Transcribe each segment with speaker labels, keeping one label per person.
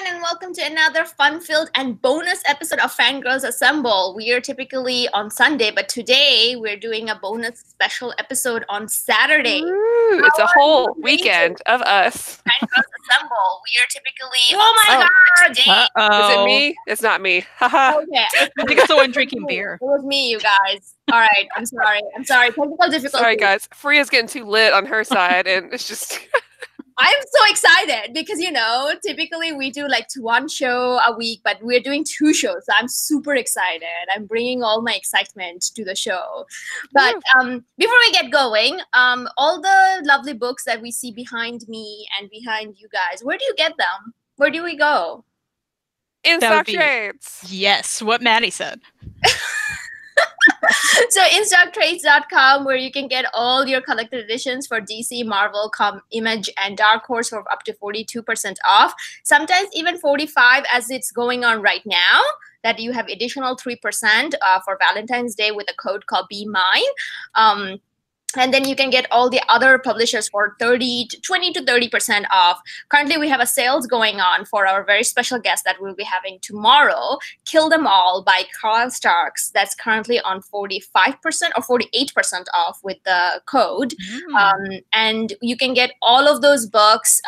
Speaker 1: and welcome to another fun-filled and bonus episode of Fangirlz Assemble. We are typically on Sunday, but today we're doing a bonus special episode on Saturday.
Speaker 2: Ooh, it's a whole weekend of us.
Speaker 1: Fangirlz Assemble. We are typically, oh my god!
Speaker 2: Is it me? It's not me. Haha.
Speaker 1: Okay.
Speaker 3: I think it's the one drinking beer.
Speaker 1: It was me, you guys. All right, I'm sorry. Technical difficulties.
Speaker 2: Sorry, guys. Fariha's getting too lit on her side, and it's just...
Speaker 1: I'm so excited because, typically we do like one show a week, but we're doing 2 shows. So I'm super excited. I'm bringing all my excitement to the show. But before we get going, all the lovely books that we see behind me and behind you guys, where do you get them? Where do we go?
Speaker 2: In stock trades.
Speaker 3: Yes, what Maddie said.
Speaker 1: So instocktrades.com, where you can get all your collected editions for DC, Marvel, Image, and Dark Horse for up to 42% off. Sometimes even 45%, as it's going on right now, that you have additional 3% for Valentine's Day with a code called Be Mine. And then you can get all the other publishers for 20 to 30% off. Currently, we have a sales going on for our very special guest that we'll be having tomorrow, Kill Them All by Carl Starks. That's currently on 45% or 48% off with the code. And you can get all of those books.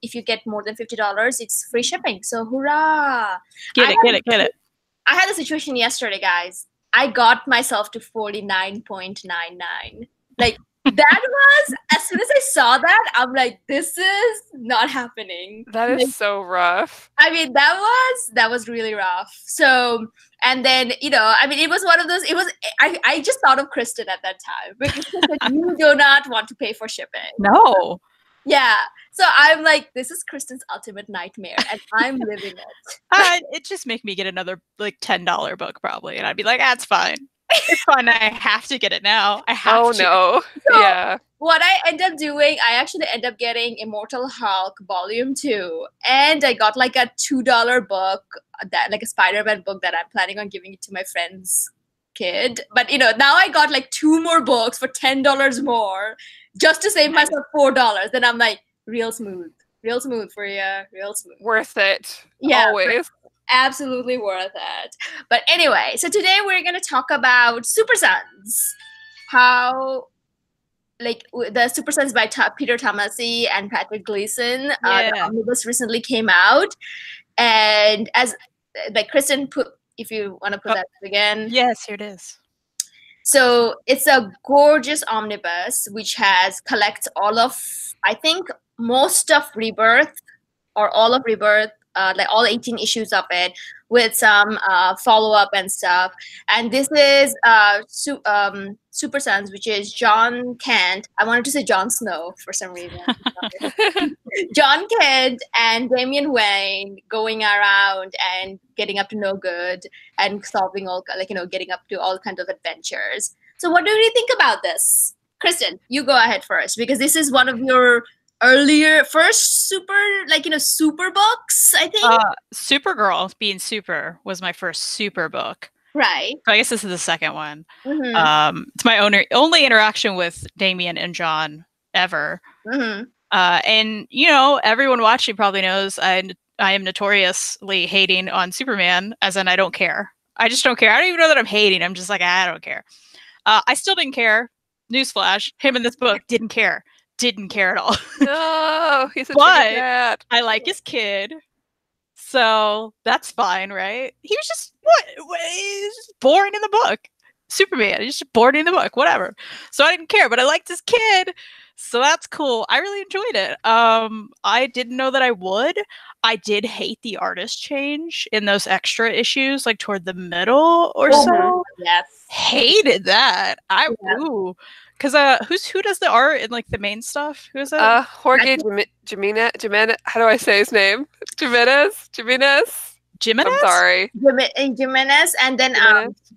Speaker 1: If you get more than $50, it's free shipping. So hurrah!
Speaker 3: Get it.
Speaker 1: I had a situation yesterday, guys. I got myself to 49.99. Like, that was, as soon as I saw that, I'm like, this is not happening.
Speaker 2: That is so rough.
Speaker 1: I mean, that was really rough. So, and then, it was one of those, I just thought of Kristan at that time. Because she said, you do not want to pay for shipping.
Speaker 3: No.
Speaker 1: Yeah. So I'm like, this is Kristan's ultimate nightmare, and I'm living it.
Speaker 3: It just make me get another, like, $10 book, probably, and I'd be like, that's fine. It's fun. I have to get it now. I have to.
Speaker 2: Oh, no.
Speaker 1: So,
Speaker 2: yeah.
Speaker 1: What I end up doing, I actually end up getting Immortal Hulk Volume 2. And I got like a $2 book, like a Spider-Man book that I'm planning on giving it to my friend's kid. But, now I got like 2 more books for $10 more just to save myself $4. Then I'm like, real smooth for you. Real smooth.
Speaker 2: Worth it.
Speaker 1: Yeah.
Speaker 2: Always.
Speaker 1: Absolutely worth it. But anyway, so today we're going to talk about Super Sons. How, like, the Super Sons by Peter Tomasi and Patrick Gleason. The Omnibus recently came out. And as, like, Kristan, if you want to put that up again.
Speaker 3: Yes, here it is.
Speaker 1: So it's a gorgeous omnibus, which collects all of, I think, most of Rebirth, or all of Rebirth, like all 18 issues of it, with some follow-up and stuff. And this is Super Sons, which is John Kent. I wanted to say Jon Snow for some reason. John Kent and Damian Wayne going around and getting up to no good and solving all, getting up to all kinds of adventures. So what do you think about this? Kristan, you go ahead first, because this is one of your first super books, I think.
Speaker 3: Supergirl being super was my first super book.
Speaker 1: Right.
Speaker 3: So I guess this is the second one. It's my only interaction with Damian and John ever. And everyone watching probably knows I am notoriously hating on Superman, as in I don't care. I just don't care. I don't even know that I'm hating. I'm just like, I don't care. I still didn't care. Newsflash, him in this book didn't care at all.
Speaker 2: No, he's a
Speaker 3: but I like his kid, so that's fine, right? He was just he's just boring in the book. Superman, he's just boring in the book, whatever. So I didn't care, but I liked his kid, so that's cool. I really enjoyed it. I didn't know that I would. I did hate the artist change in those extra issues, like toward the middle or so.
Speaker 1: Yes,
Speaker 3: hated that. Because who does the art in like the main stuff? Who is that?
Speaker 2: Jorge Jimenez. How do I say his name? Jimenez. I'm sorry.
Speaker 1: Jimenez, and then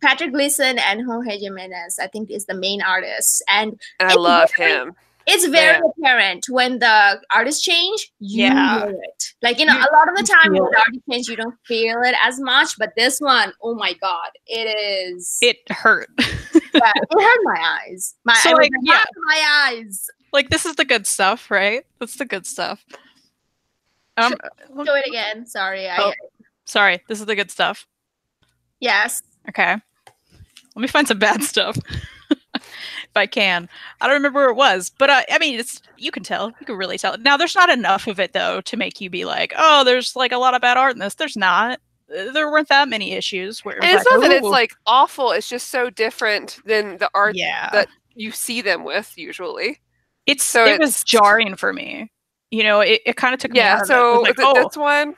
Speaker 1: Patrick Gleason and Jorge Jimenez, I think, is the main artist. And
Speaker 2: I love him.
Speaker 1: It's very apparent when the artists change, you know it. Like, a lot of the time when the artist change, you don't feel it as much. But this one, oh my God, it
Speaker 3: hurt.
Speaker 1: Yeah, it hurt my eyes. My eyes.
Speaker 3: Like, this is the good stuff, right? That's the good stuff.
Speaker 1: Show it again. Sorry.
Speaker 3: Sorry. This is the good stuff.
Speaker 1: Yes.
Speaker 3: Okay. Let me find some bad stuff. If I can. I don't remember where it was, but I mean, you can tell. You can really tell. Now, there's not enough of it, though, to make you be like, oh, there's like a lot of bad art in this. There's not. There weren't that many issues. Where
Speaker 2: and it's not that it's like awful. It's just so different than the art that you see them with usually.
Speaker 3: It was jarring for me. You know, it kind of took me out of
Speaker 2: so
Speaker 3: it. Like,
Speaker 2: this one?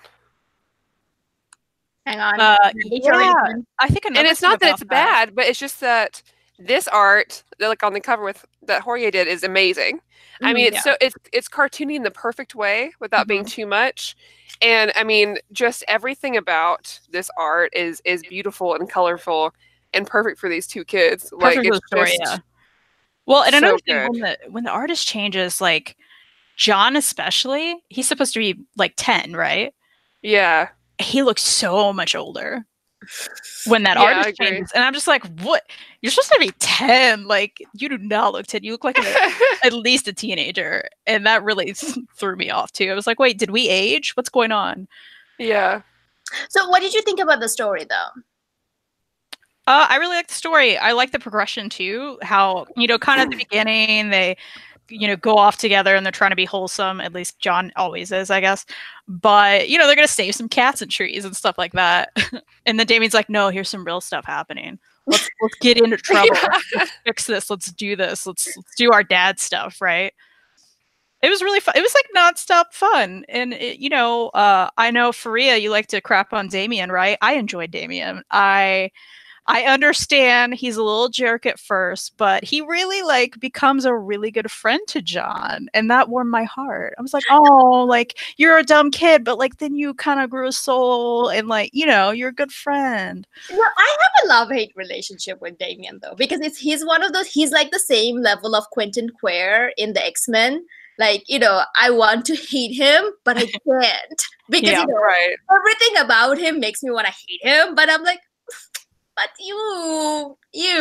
Speaker 1: Hang on.
Speaker 3: I think
Speaker 2: and it's not that it's bad, but it's just that this art, like on the cover that Jorge did, is amazing. I mean, it's cartoony in the perfect way without being too much. And I mean, just everything about this art is beautiful and colorful and perfect for these two kids.
Speaker 3: Perfect like it's story, Well, and another thing, when the artist changes, like John especially, he's supposed to be like 10, right?
Speaker 2: Yeah.
Speaker 3: He looks so much older when that artist changes. And I'm just like, what? You're supposed to be 10. Like, you do not look 10. You look like at least a teenager. And that really threw me off, too. I was like, wait, did we age? What's going on?
Speaker 2: Yeah.
Speaker 1: So what did you think about the story, though?
Speaker 3: I really like the story. I like the progression, too. How, kind of at the beginning, they go off together and they're trying to be wholesome. At least John always is, I guess. But, they're going to save some cats and trees and stuff like that. And then Damien's like, no, here's some real stuff happening. Let's get into trouble. Let's fix this. Let's do this. Let's do our dad stuff, right? It was really fun. It was like nonstop fun. And, I know, Fariha, you like to crap on Damien, right? I enjoyed Damien. I understand he's a little jerk at first, but he really becomes a really good friend to John, and that warmed my heart. I was like, oh, you're a dumb kid, but then you kind of grew a soul, and you're a good friend.
Speaker 1: Well, I have a love-hate relationship with Damien though, because he's one of those. He's like the same level of Quentin Quire in the X-Men. I want to hate him, but I can't because everything about him makes me want to hate him. But I'm like. But you.
Speaker 3: He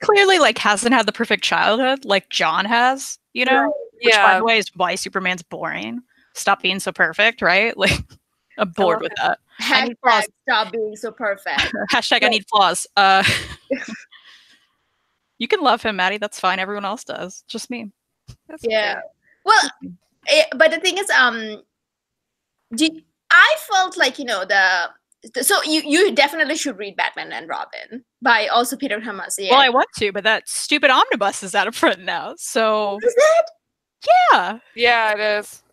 Speaker 3: clearly hasn't had the perfect childhood like John has, Which, by the way, is why Superman's boring. Stop being so perfect, right? I'm bored with that.
Speaker 1: Hashtag stop being so perfect.
Speaker 3: Hashtag I need flaws. You can love him, Maddie. That's fine. Everyone else does. Just me.
Speaker 2: That's okay.
Speaker 1: Well, but the thing is, I felt like So you definitely should read Batman and Robin by also Peter Tomasi.
Speaker 3: Well, I want to, but that stupid omnibus is out of print now. So
Speaker 1: is it?
Speaker 3: Yeah.
Speaker 2: Yeah, it is.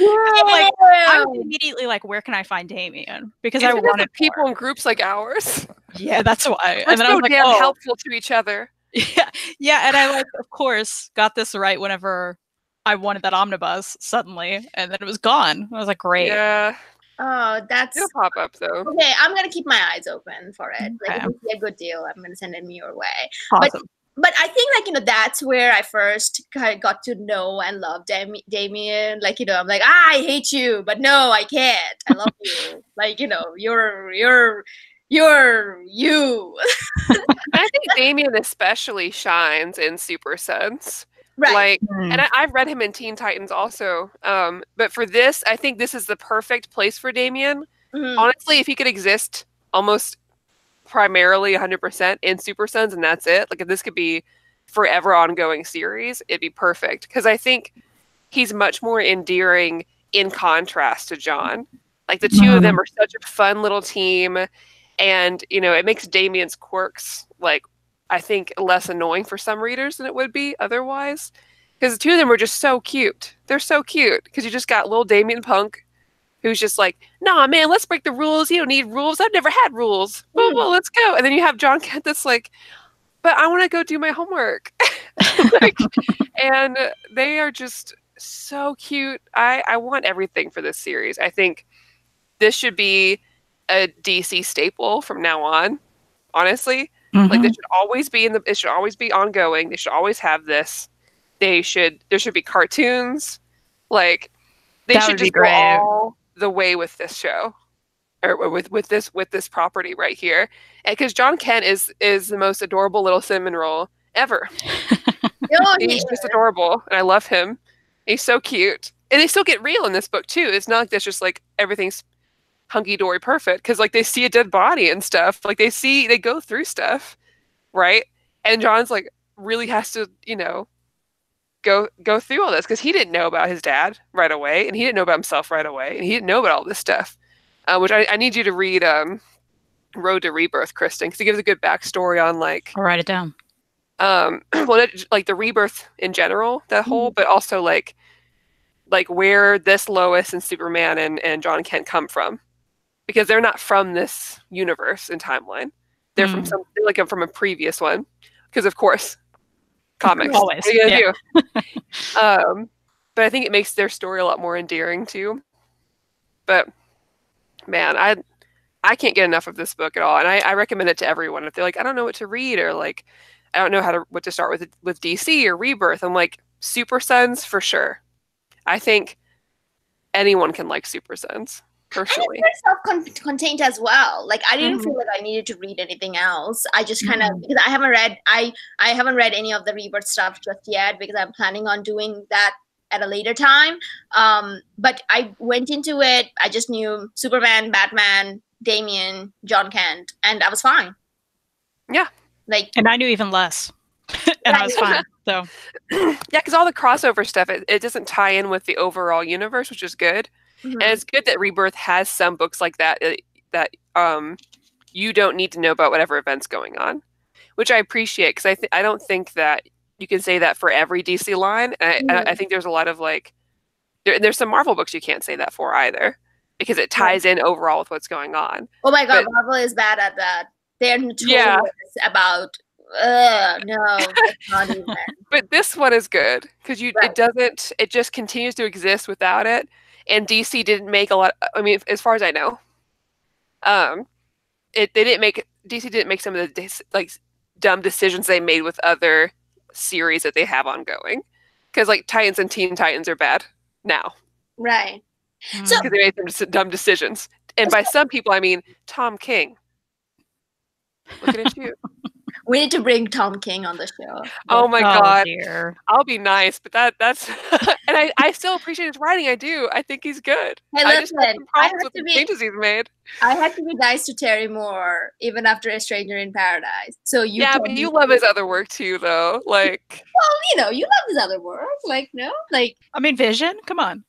Speaker 3: I was immediately where can I find Damien? Because I wanted
Speaker 2: people in groups like ours.
Speaker 3: Yeah, that's why.
Speaker 2: We're so damn helpful to each other.
Speaker 3: Yeah, and I of course got this right whenever I wanted that omnibus suddenly, and then it was gone. I was like, great.
Speaker 2: Yeah.
Speaker 1: Oh,
Speaker 2: it'll pop up though.
Speaker 1: Okay, I'm gonna keep my eyes open for it. If you see a good deal, I'm gonna send it your way.
Speaker 3: Awesome.
Speaker 1: But I think that's where I first kind of got to know and love Damien. I'm like, I hate you, but no, I can't. I love you. You're you.
Speaker 2: I think Damien especially shines in Super Sense.
Speaker 1: Right.
Speaker 2: And I've read him in Teen Titans also. But for this, I think this is the perfect place for Damien. Mm-hmm. Honestly, if he could exist almost primarily 100% in Super Sons and that's it, if this could be forever ongoing series, it'd be perfect. Because I think he's much more endearing in contrast to John. The two of them are such a fun little team. And, it makes Damien's quirks, I think less annoying for some readers than it would be otherwise. Because the two of them are just so cute. They're so cute. Because you just got little Damien Punk, who's just nah, man, let's break the rules. You don't need rules. I've never had rules. Well, let's go. And then you have John Kent that's but I want to go do my homework. And they are just so cute. I want everything for this series. I think this should be a DC staple from now on, honestly. Mm-hmm. This should always be it should always be ongoing. They should always have this. There should be cartoons. They should just go all the way with this show. Or with this property right here. And because John Kent is the most adorable little cinnamon roll ever. He's just adorable. And I love him. He's so cute. And they still get real in this book too. It's not like that's just like everything's hunky-dory perfect, because like they see a dead body and stuff. Like they go through stuff, right? And John's like really has to, go through all this, because he didn't know about his dad right away, and he didn't know about himself right away, and he didn't know about all this stuff. Which I need you to read Road to Rebirth, Kristan, because it gives a good backstory on like
Speaker 3: I'll write it down.
Speaker 2: Well, like the rebirth in general, that whole, but also like where this Lois and Superman and John Kent come from, because they're not from this universe and timeline. They're from from a previous one, because of course, comics.
Speaker 3: Always,
Speaker 2: what are you gonna do? But I think it makes their story a lot more endearing too. But man, I can't get enough of this book at all, and I recommend it to everyone. If they're like, I don't know what to read, or like I don't know what to start with DC or Rebirth, I'm like, Super Sons for sure. I think anyone can like Super Sons, personally.
Speaker 1: And it's very self-contained as well. Like I didn't feel like I needed to read anything else. I just kind of, because I haven't read any of the Rebirth stuff just yet, because I'm planning on doing that at a later time. But I went into it, I just knew Superman, Batman, Damian, John Kent, and I was fine.
Speaker 2: Yeah.
Speaker 3: And I knew even less. And I was fine. So
Speaker 2: yeah, because all the crossover stuff, it doesn't tie in with the overall universe, which is good. And it's good that Rebirth has some books like that you don't need to know about whatever event's going on, which I appreciate, because I don't think that you can say that for every DC line. And I think there's a lot of like there's some Marvel books you can't say that for either, because it ties in overall with what's going on.
Speaker 1: Oh my god, Marvel is bad at that. They're notorious about no, that's not even.
Speaker 2: But this one is good, because it just continues to exist without it. And DC didn't make a lot. I mean, as far as I know, DC didn't make some of the dumb decisions they made with other series that they have ongoing. Because like Titans and Teen Titans are bad now,
Speaker 1: right?
Speaker 2: So because they made some dumb decisions, and by some people I mean Tom King. Looking at you.
Speaker 1: We need to bring Tom King on the show.
Speaker 2: Oh my god.
Speaker 3: Dear.
Speaker 2: I'll be nice, but that's and I still appreciate his writing. I do. I think he's good.
Speaker 1: Hey,
Speaker 2: I just have some problems with the changes he's made.
Speaker 1: I had to be nice to Terry Moore, even after A Stranger in Paradise. So
Speaker 2: but you love his other work too, though. Like,
Speaker 1: well, you love his other work. Like, no, like
Speaker 3: I mean, Vision. Come on.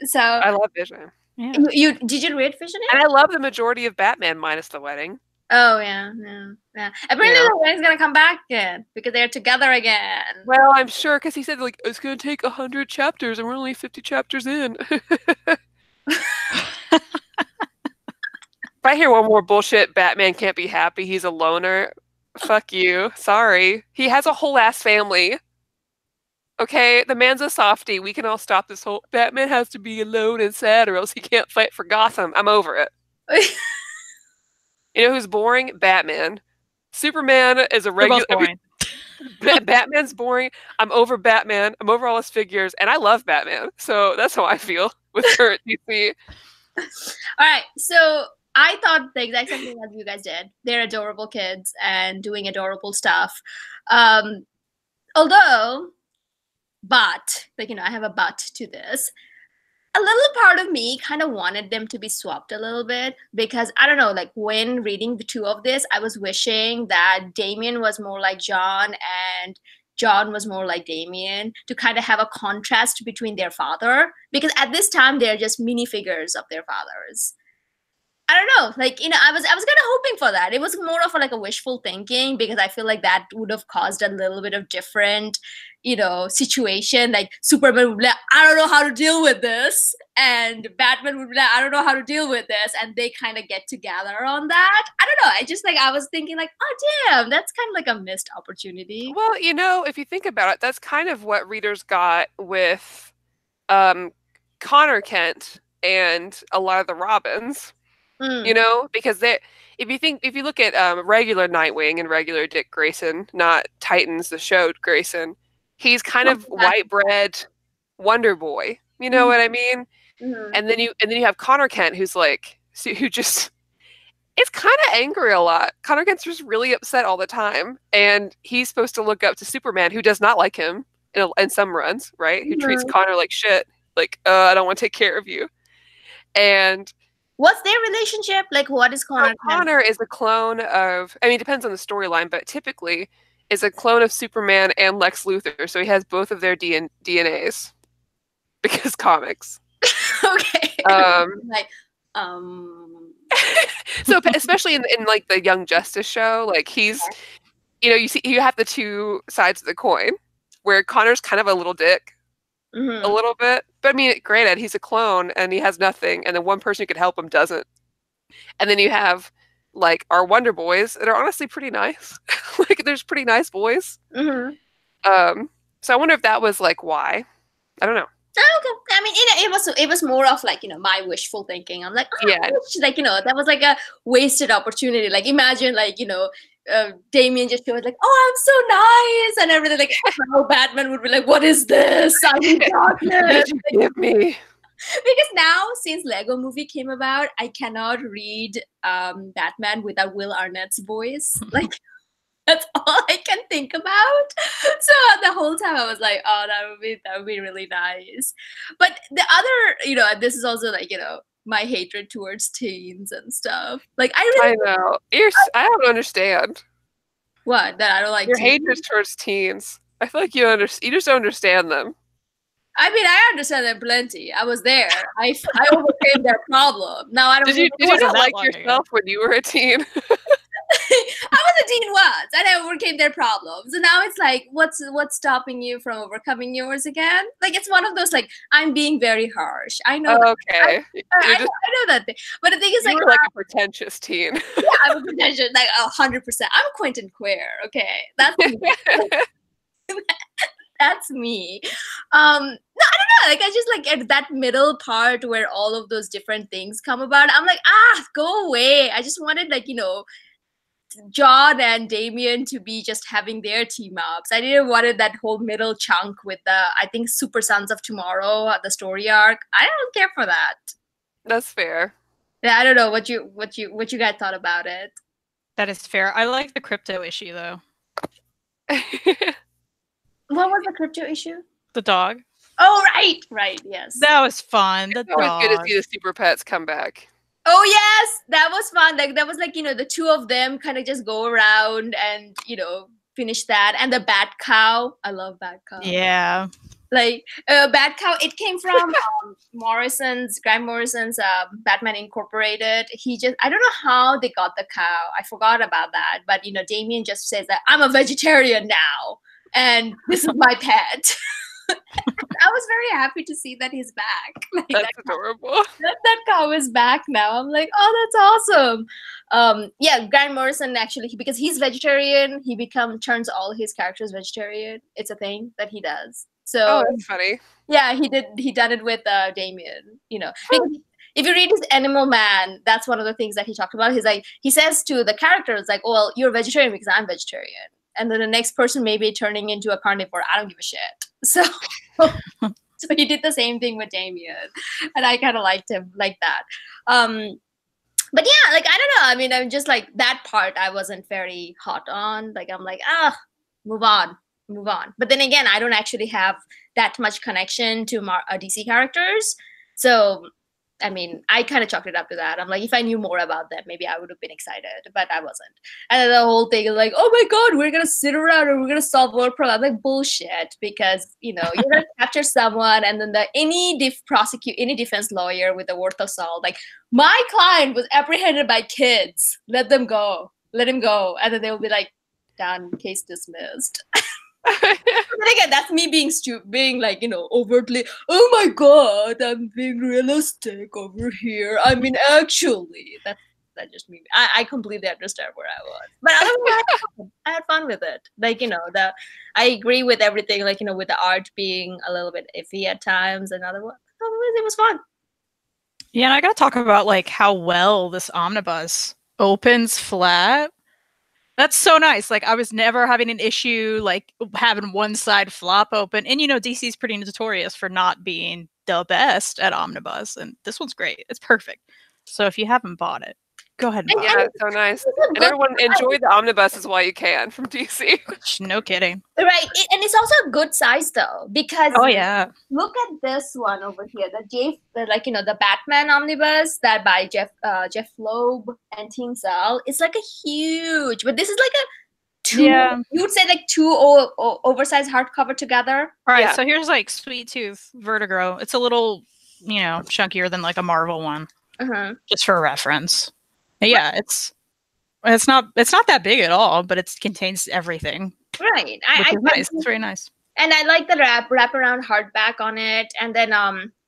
Speaker 1: So
Speaker 2: I love Vision.
Speaker 1: Yeah. Did you read Vision?
Speaker 2: And I love the majority of Batman minus the wedding.
Speaker 1: Oh yeah. Apparently the wedding's gonna come back again because they're together again.
Speaker 2: Well, I'm sure, because he said like it's gonna take 100 chapters and we're only 50 chapters in. If I hear one more bullshit, Batman can't be happy, he's a loner. Fuck you. Sorry. He has a whole ass family. Okay, the man's a softie. We can all stop this whole Batman has to be alone and sad or else he can't fight for Gotham. I'm over it. You know who's boring? Batman. Superman is a regular. Batman's boring. I'm over Batman. I'm over all his figures, and I love Batman. So that's how I feel with current DC.
Speaker 1: All right, so I thought the exact same thing as you guys did. They're adorable kids and doing adorable stuff. Although, but I have a but to this. A little part of me kind of wanted them to be swapped a little bit, because I don't know, like when reading the two of this, I was wishing that Damian was more like John and John was more like Damian, to kind of have a contrast between their father, because at this time they're just minifigures of their fathers. I don't know, I was kind of hoping for that. It was more of a wishful thinking, because I feel like that would have caused a little bit of different, situation. Like Superman would be like, I don't know how to deal with this, and Batman would be like, I don't know how to deal with this, and they kind of get together on that. I don't know. I just I was thinking oh damn, that's kind of like a missed opportunity.
Speaker 2: Well, if you think about it, that's kind of what readers got with Connor Kent and a lot of the Robins. Because if you look at regular Nightwing and regular Dick Grayson, not Titans the show Grayson, he's kind of white bread Wonder Boy. You know what I mean? Mm-hmm. And then you have Connor Kent, who's who just is kind of angry a lot. Connor Kent's just really upset all the time, and he's supposed to look up to Superman, who does not like him in some runs, right? Who treats Connor like shit. Like, I don't want to take care of you. And
Speaker 1: what's their relationship? Like, what is Connor?
Speaker 2: Connor is a clone of, I mean, it depends on the storyline, but typically is a clone of Superman and Lex Luthor. So he has both of their DNAs because comics.
Speaker 1: Okay.
Speaker 2: So especially in like the Young Justice show, like he's, you have the two sides of the coin where Connor's kind of a little dick. A little bit, but I mean, granted, he's a clone and he has nothing, and the one person who could help him doesn't. And then you have like our Wonder Boys that are honestly pretty nice. Like, there's pretty nice boys. So I wonder if that was like why. I don't know.
Speaker 1: Oh, okay. I mean, it was more of like, my wishful thinking. I'm like, I wish, like, that was like a wasted opportunity. Like, imagine, like, Damian just goes like, oh, I'm so nice and everything. Like, how Batman would be like, what is this? I'm in darkness.
Speaker 2: Give me.
Speaker 1: Because now, since Lego Movie came about, I cannot read Batman without Will Arnett's voice. Like, that's all I can think about. So the whole time I was like, oh, that would be really nice. But the other, this is also like, my hatred towards teens and stuff. Like, I
Speaker 2: know. I don't understand.
Speaker 1: What? That I don't like
Speaker 2: your
Speaker 1: teens?
Speaker 2: hatred towards teens. I feel like you just don't understand them.
Speaker 1: I mean, I understand them plenty. I was there. I overcame their problem. Now I don't.
Speaker 2: Did you not like yourself when you were a teen?
Speaker 1: I was a teen once, and I overcame their problems. And now it's like, what's stopping you from overcoming yours again? Like, it's one of those, like, I'm being very harsh. I know.
Speaker 2: Okay.
Speaker 1: I know that thing. But the thing is,
Speaker 2: you were like a pretentious teen.
Speaker 1: Yeah, I'm a pretentious, like 100%. I'm Quentin Queer. Okay, that's me. That's me. No, I don't know. Like, I just like at that middle part where all of those different things come about. I'm like, go away. I just wanted, like, John and Damian to be just having their team ups. I didn't wanted that whole middle chunk with the, I think, Super Sons of Tomorrow, the story arc. I don't care for that.
Speaker 2: That's fair.
Speaker 1: Yeah, I don't know what you guys thought about it.
Speaker 3: That is fair. I like the crypto issue though.
Speaker 1: What was the crypto issue?
Speaker 3: The dog.
Speaker 1: Oh, right, yes.
Speaker 3: That was fun.
Speaker 2: It's always good to see the super pets come back.
Speaker 1: Oh yes, that was fun. Like, that was like, the two of them kind of just go around and, finish that. And the Bat Cow. I love Bat Cow.
Speaker 3: Yeah.
Speaker 1: Like, Bat Cow, it came from Grant Morrison's Batman Incorporated. I don't know how they got the cow. I forgot about that. But, Damian just says that I'm a vegetarian now. And this is my pet. I was very happy to see that he's back. Like,
Speaker 2: that's adorable.
Speaker 1: That cow is back now. I'm like, oh, that's awesome. Yeah, Grant Morrison actually, because he's vegetarian, he turns all his characters vegetarian. It's a thing that he does. So
Speaker 2: that's funny.
Speaker 1: Yeah, he done it with Damian. Because if you read his Animal Man, that's one of the things that he talked about. He's like, he says to the characters like, well, you're vegetarian because I'm vegetarian. And then the next person may be turning into a carnivore. I don't give a shit. So he did the same thing with Damian. And I kind of liked him like that. But yeah, like, I don't know. I mean, I'm just like, that part I wasn't very hot on. Like, I'm like, move on. But then again, I don't actually have that much connection to DC characters. So, I mean, I kind of chalked it up to that. I'm like, if I knew more about them, maybe I would have been excited, but I wasn't. And then the whole thing is like, oh my God, we're going to sit around and we're going to solve world problems. I'm like, bullshit, because, you're going to capture someone and then any defense lawyer with a worth of salt, like, my client was apprehended by kids. Let them go. Let him go. And then they'll be like, done, case dismissed. But again, that's me being like, overtly, oh my God, I'm being realistic over here. I mean, actually, that's just me. I completely understand where I was. But otherwise, I had fun with it. Like, I agree with everything, like, with the art being a little bit iffy at times and otherwise, it was fun.
Speaker 3: Yeah, and I gotta talk about, like, how well this omnibus opens flat. That's so nice. Like, I was never having an issue, like, having one side flop open. And, DC's pretty notorious for not being the best at omnibus. And this one's great. It's perfect. So if you haven't bought it, Go ahead.
Speaker 2: Yeah, it's so nice. And everyone enjoy the omnibuses while you can from DC.
Speaker 3: No kidding.
Speaker 1: Right. And it's also a good size though, because
Speaker 3: Oh yeah.
Speaker 1: look at this one over here, the Batman omnibus that by Jeff Loeb and Team Cell. It's like a huge, but this is like a you would say like two oversized hardcover together.
Speaker 3: All right, so here's like Sweet Tooth Vertigo. It's a little, chunkier than like a Marvel one. Just for reference. Yeah, it's not that big at all, but it contains everything.
Speaker 1: Right.
Speaker 3: Nice. It's very nice.
Speaker 1: And I like the wraparound hardback on it. And then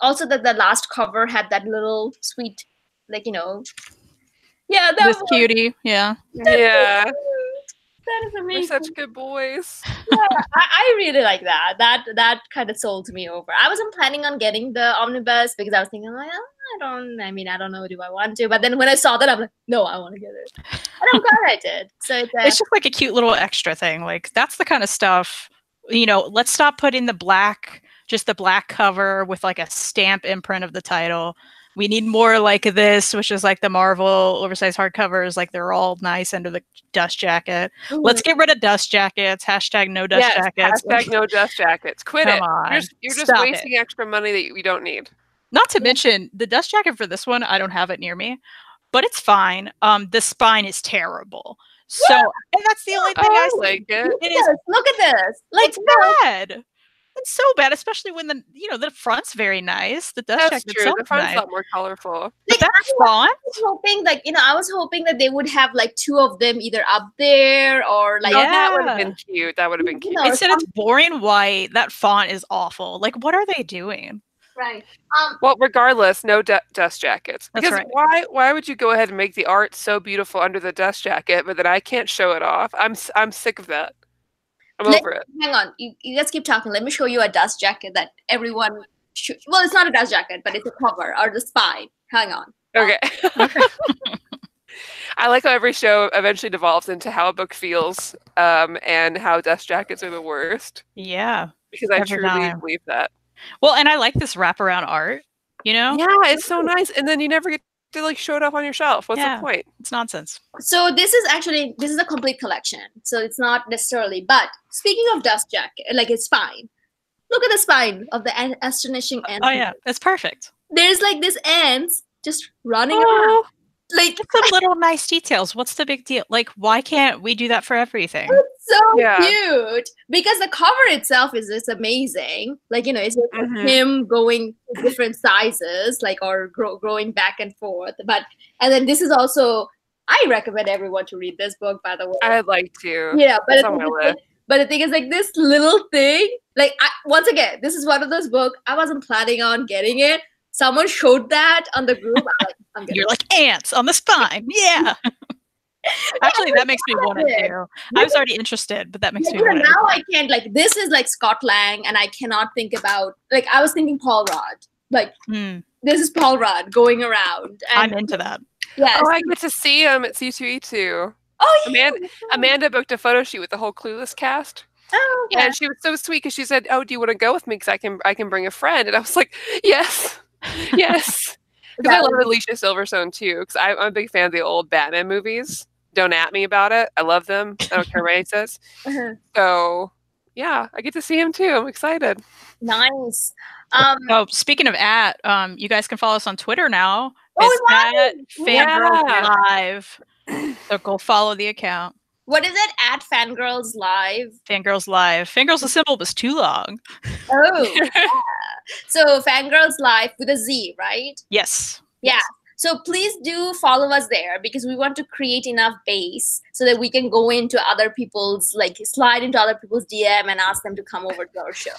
Speaker 1: also the last cover had that little sweet, that
Speaker 3: this cutie. Yeah.
Speaker 2: Yeah.
Speaker 1: That is amazing.
Speaker 2: We're such good boys.
Speaker 1: Yeah, I really like that. That kind of sold me over. I wasn't planning on getting the omnibus because I was thinking like, I don't know, do I want to? But then when I saw that, I'm like, no, I want to get it. And I'm glad I did. So
Speaker 3: it's just like a cute little extra thing. Like that's the kind of stuff, let's stop putting the black cover with like a stamp imprint of the title. We need more like this, which is like the Marvel oversized hardcovers. Like they're all nice under the dust jacket. Let's get rid of dust jackets. Hashtag no dust jackets.
Speaker 2: Hashtag no dust jackets. Quit
Speaker 3: Come
Speaker 2: it.
Speaker 3: on.
Speaker 2: You're just wasting extra money that we don't need.
Speaker 3: Not to mention the dust jacket for this one. I don't have it near me, but it's fine. The spine is terrible. So, and that's the only thing I
Speaker 2: like it.
Speaker 1: It is. Look at this.
Speaker 3: It's bad. It's so bad, especially when the front's very nice. The dust jacket itself
Speaker 2: the front's
Speaker 3: nice.
Speaker 2: a lot more colorful.
Speaker 3: But that font.
Speaker 1: I was hoping that they would have like two of them either up there or like.
Speaker 2: That would have been cute. That would have been cute.
Speaker 3: Instead, it's boring white. That font is awful. Like, what are they doing?
Speaker 1: Right.
Speaker 2: Well, regardless, no dust jackets. Because
Speaker 3: That's right.
Speaker 2: why would you go ahead and make the art so beautiful under the dust jacket, but then I can't show it off? I'm sick of that. I'm over it.
Speaker 1: Hang on. You guys keep talking. Let me show you a dust jacket that everyone should. Well, it's not a dust jacket, but it's a cover or the spine. Hang on.
Speaker 2: Okay. I like how every show eventually devolves into how a book feels and how dust jackets are the worst.
Speaker 3: Yeah.
Speaker 2: Because I truly believe that.
Speaker 3: Well, and I like this wraparound art, Yeah,
Speaker 2: it's so nice. And then you never get to like show it up on your shelf. What's the point?
Speaker 3: It's nonsense.
Speaker 1: So this is a complete collection. So it's not necessarily, but speaking of dust jacket, like it's spine. Look at the spine of the astonishing ant.
Speaker 3: Oh yeah, it's perfect.
Speaker 1: There's like this ants just running around. Like
Speaker 3: some little nice details. What's the big deal? Like, why can't we do that for everything?
Speaker 1: It's so cute because the cover itself is just amazing. Like it's him going to different sizes, like or growing back and forth. And then this is also. I recommend everyone to read this book. By the way,
Speaker 2: I'd like to.
Speaker 1: Yeah, but
Speaker 2: on my list.
Speaker 1: But the thing is, like this little thing. Like once again, this is one of those books I wasn't planning on getting it. Someone showed that on the group.
Speaker 3: You're like ants on the spine. Yeah. Actually, that makes me want it too. I was already interested, but that makes me want it.
Speaker 1: Now I can't. Like this is like Scott Lang, and I cannot think about. Like I was thinking Paul Rudd. Like this is Paul Rudd going around. And,
Speaker 3: I'm into that.
Speaker 1: Yeah.
Speaker 2: Oh, I get to see him at C2E2.
Speaker 1: Oh, yeah.
Speaker 2: Amanda booked a photo shoot with the whole Clueless cast.
Speaker 1: Oh, okay.
Speaker 2: And she was so sweet because she said, "Oh, do you want to go with me? Because I can bring a friend." And I was like, "Yes, yes." Because I love Alicia Silverstone too. Because I'm a big fan of the old Batman movies. Don't at me about it. I love them. I don't care what he says. So yeah, I get to see him too. I'm excited.
Speaker 1: Nice.
Speaker 3: Oh, speaking of you guys can follow us on Twitter now. It's at Fangirlz Live. So go follow the account.
Speaker 1: What is it? At Fangirlz Live?
Speaker 3: Fangirlz Live. Fangirlz Assemble was too long.
Speaker 1: Oh, yeah. So Fangirlz Live with a Z, right?
Speaker 3: Yes.
Speaker 1: Yeah. So please do follow us there because we want to create enough base so that we can go into other people's, like slide into other people's DM and ask them to come over to our show.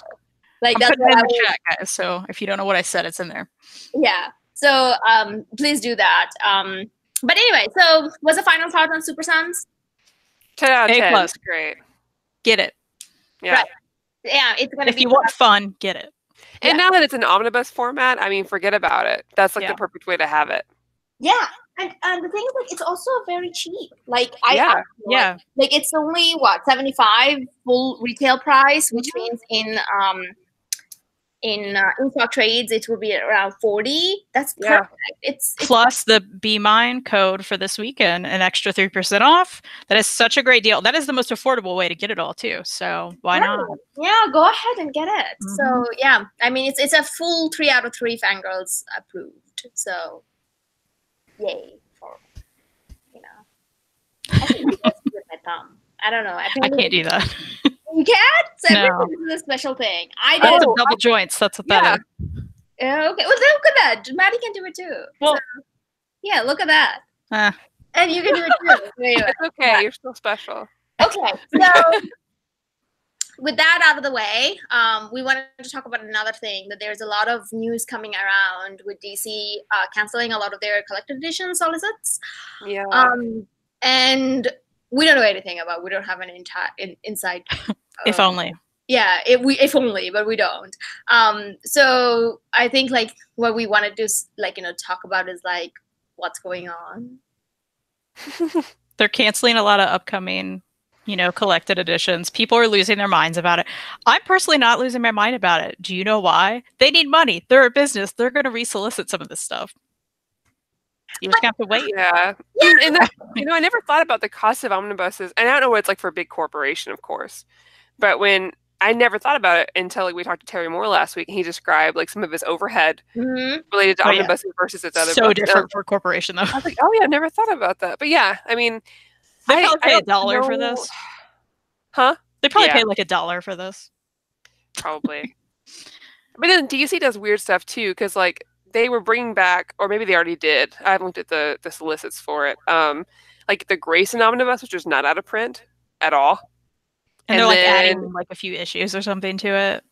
Speaker 1: Like that's what
Speaker 3: in the chat, guys. So if you don't know what I said, it's in there.
Speaker 1: Yeah. So please do that. But anyway, so what's the final thought on Super Sons?
Speaker 2: 10 out of 10.
Speaker 3: A+.
Speaker 2: Great.
Speaker 3: Get it.
Speaker 2: Yeah.
Speaker 1: Right. Yeah, it's gonna
Speaker 3: be. If you want fun, get it.
Speaker 2: And now that it's an omnibus format, I mean, forget about it. That's like the perfect way to have it.
Speaker 1: Yeah. And the thing is, like, it's also very cheap. Like, like it's only what, $75 full retail price, which means in in-stock trades, it will be around 40. That's perfect. It's
Speaker 3: plus the Be Mine code for this weekend, an extra 3% off. That is such a great deal. That is the most affordable way to get it all too. So why not?
Speaker 1: Yeah, go ahead and get it. So yeah, I mean it's a full 3 out of 3 fangirls approved. So yay for I think you guys with my thumb. I don't know.
Speaker 3: I can't do that.
Speaker 1: You can't? So
Speaker 3: No.
Speaker 1: this is a special thing. I
Speaker 3: That's
Speaker 1: did.
Speaker 3: double joints. That's what that is.
Speaker 1: Okay, well look at that. Maddie can do it too.
Speaker 3: Well,
Speaker 1: so, yeah, look at that. And you can do it too. Anyway,
Speaker 2: it's okay. You're still special.
Speaker 1: Okay, so with that out of the way, we wanted to talk about another thing, that there's a lot of news coming around with DC canceling a lot of their collector's edition solicits.
Speaker 2: Yeah.
Speaker 1: And we don't know anything about. We don't have an insight.
Speaker 3: If only.
Speaker 1: Yeah, if only, but we don't. So I think like what we want to do, like talk about is like what's going on.
Speaker 3: They're canceling a lot of upcoming, collected editions. People are losing their minds about it. I'm personally not losing my mind about it. Do you know why? They need money. They're a business. They're going to resolicit some of this stuff. You just have to wait.
Speaker 2: Yeah. And I never thought about the cost of omnibuses. And I don't know what it's like for a big corporation, of course. But I never thought about it until we talked to Terry Moore last week, and he described like some of his overhead related to omnibuses versus its other.
Speaker 3: So different for a corporation, though.
Speaker 2: I was like, oh yeah, I never thought about that. But yeah, I mean,
Speaker 3: they probably pay $1 for this.
Speaker 2: Huh?
Speaker 3: They probably pay like $1 for this. Probably.
Speaker 2: But then DC does weird stuff too, because like they were bringing back, or maybe they already did. I haven't looked at the solicits for it. Like the Grayson omnibus, which was not out of print at all.
Speaker 3: And they're like adding like a few issues or something to it.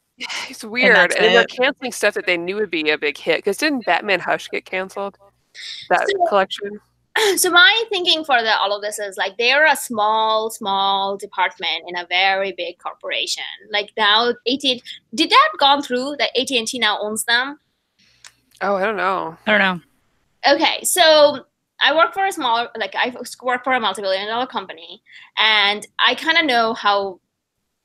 Speaker 2: It's weird. And they're canceling stuff that they knew would be a big hit. Because didn't Batman Hush get canceled? That collection?
Speaker 1: So my thinking for all of this is like they're a small department in a very big corporation. Like now AT&T, did that gone through that AT&T now owns them?
Speaker 2: Oh, I don't know.
Speaker 1: Okay, so I work for I work for a multi-billion-dollar company, and I kind of know how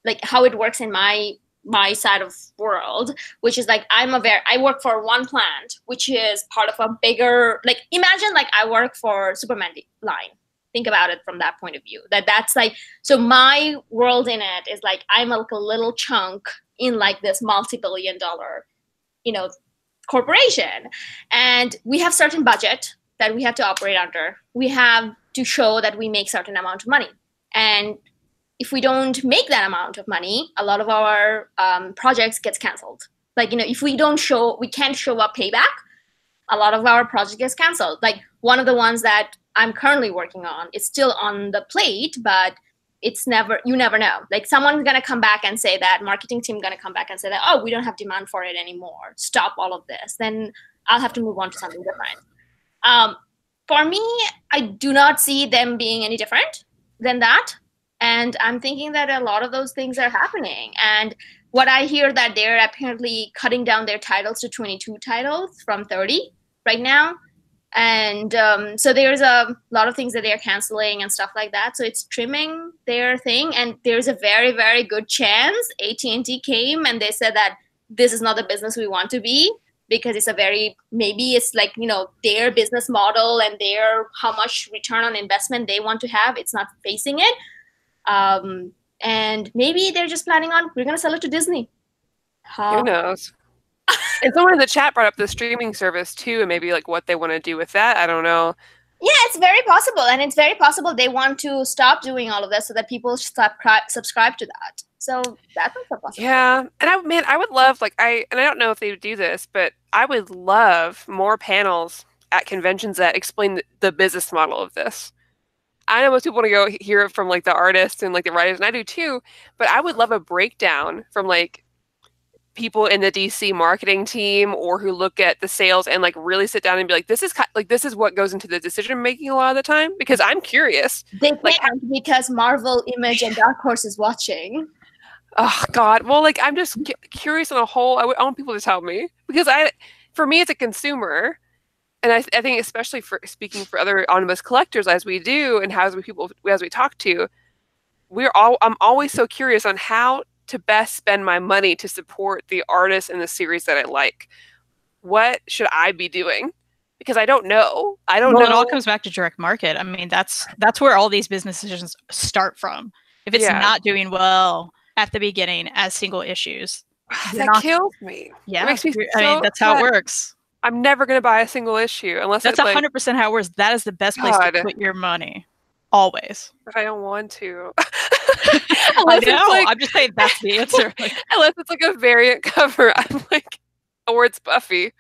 Speaker 1: it works in my side of world, which is like I work for one plant, which is part of a bigger, like imagine like I work for Superman line. Think about it from that point of view. That's like, so my world in it is like I'm like a little chunk in like this multi-billion-dollar, corporation, and we have certain budget that we have to operate under. We have to show that we make certain amount of money. And if we don't make that amount of money, a lot of our projects gets canceled. Like, if we can't show up payback, a lot of our project gets canceled. Like one of the ones that I'm currently working on is still on the plate, but you never know. Like someone's going to come back and say that, marketing team going to come back and say that, oh, we don't have demand for it anymore. Stop all of this. Then I'll have to move on to something different. For me, I do not see them being any different than that. And I'm thinking that a lot of those things are happening. And what I hear that they're apparently cutting down their titles to 22 titles from 30 right now. And so there's a lot of things that they're canceling and stuff like that. So it's trimming their thing. And there's a very, very good chance AT&T came and they said that this is not the business we want to be, because it's maybe it's like, their business model and how much return on investment they want to have. It's not facing it. And maybe they're just planning on, we're going to sell it to Disney.
Speaker 2: Who knows? And someone in the chat brought up the streaming service too, and maybe like what they want to do with that. I don't know.
Speaker 1: Yeah, it's very possible. And it's very possible they want to stop doing all of this so that people subscribe to that. So that's also possible.
Speaker 2: Yeah. And I would love, I don't know if they would do this, but I would love more panels at conventions that explain the business model of this. I know most people want to go hear it from the artists and the writers, and I do too, but I would love a breakdown from people in the DC marketing team or who look at the sales and really sit down and be like, this is what goes into the decision making a lot of the time, because I'm curious.
Speaker 1: They can't because Marvel, Image, and Dark Horse is watching.
Speaker 2: Oh God. Well, I'm just curious on a whole. I want people to tell me, because for me as a consumer, and I think especially for speaking for other omnibus collectors as we do, and as we talk to, I'm always so curious on how to best spend my money to support the artists and the series that I like? What should I be doing? Because I don't know. I don't know.
Speaker 3: It all comes back to direct market. I mean, that's where all these business decisions start from. If it's not doing well at the beginning as single issues,
Speaker 2: that kills me.
Speaker 3: Yeah,
Speaker 2: it makes me
Speaker 3: I mean, that's how it works.
Speaker 2: I'm never going to buy a single issue unless
Speaker 3: that's 100% how it works. That is the best place to put your money, always.
Speaker 2: If I don't want to.
Speaker 3: I know. I'm just saying that's the answer.
Speaker 2: Unless it's like a variant cover, I'm like, or it's Buffy.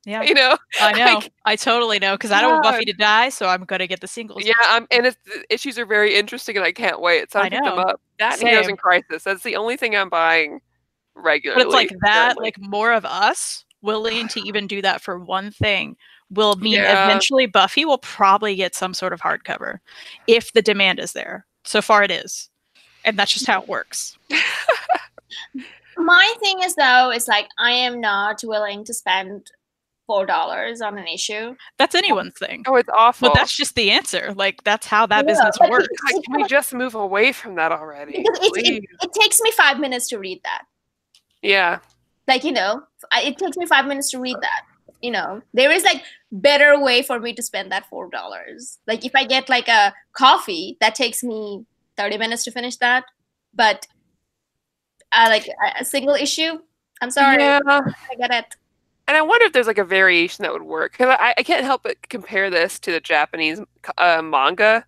Speaker 3: Yeah,
Speaker 2: you know.
Speaker 3: I know. I totally know because I don't want Buffy to die, so I'm gonna get the singles.
Speaker 2: Yeah, and the issues are very interesting, and I can't wait. So I pick them up. That and Heroes in Crisis. That's the only thing I'm buying regularly.
Speaker 3: But it's like that, like more of us willing to even do that for one thing will mean eventually Buffy will probably get some sort of hardcover if the demand is there. So far, it is, and that's just how it works.
Speaker 1: My thing is though, is like I am not willing to spend $4 on an issue.
Speaker 3: That's anyone's thing.
Speaker 2: Oh, it's awful.
Speaker 3: But that's just the answer. Like that's how that business works.
Speaker 2: Can we just move away from that already?
Speaker 1: It takes me 5 minutes to read that.
Speaker 2: Yeah.
Speaker 1: Like, you know, it takes me 5 minutes to read that. You know, there is like better way for me to spend that $4. Like if I get like a coffee, that takes me 30 minutes to finish that. But like a single issue, I'm sorry.
Speaker 2: Yeah.
Speaker 1: I get it.
Speaker 2: And I wonder if there's like a variation that would work. Because I can't help but compare this to the Japanese manga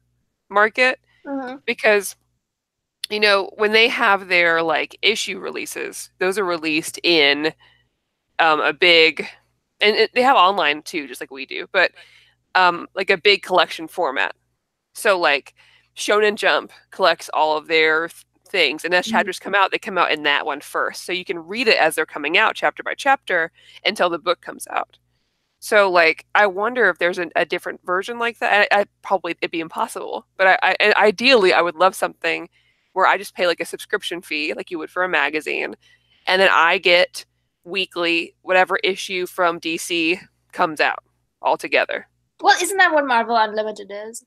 Speaker 2: market.
Speaker 1: Mm-hmm.
Speaker 2: Because, you know, when they have their like issue releases, those are released in a big, and they have online too, just like we do, but like a big collection format. So like Shonen Jump collects all of their things, and as chapters come out, they come out in that one first, so you can read it as they're coming out chapter by chapter until the book comes out. So like I wonder if there's a different version like that. I probably it'd be impossible, but I ideally I would love something where I just pay like a subscription fee like you would for a magazine, and then I get weekly whatever issue from DC comes out all together.
Speaker 1: Well, isn't that what Marvel Unlimited is?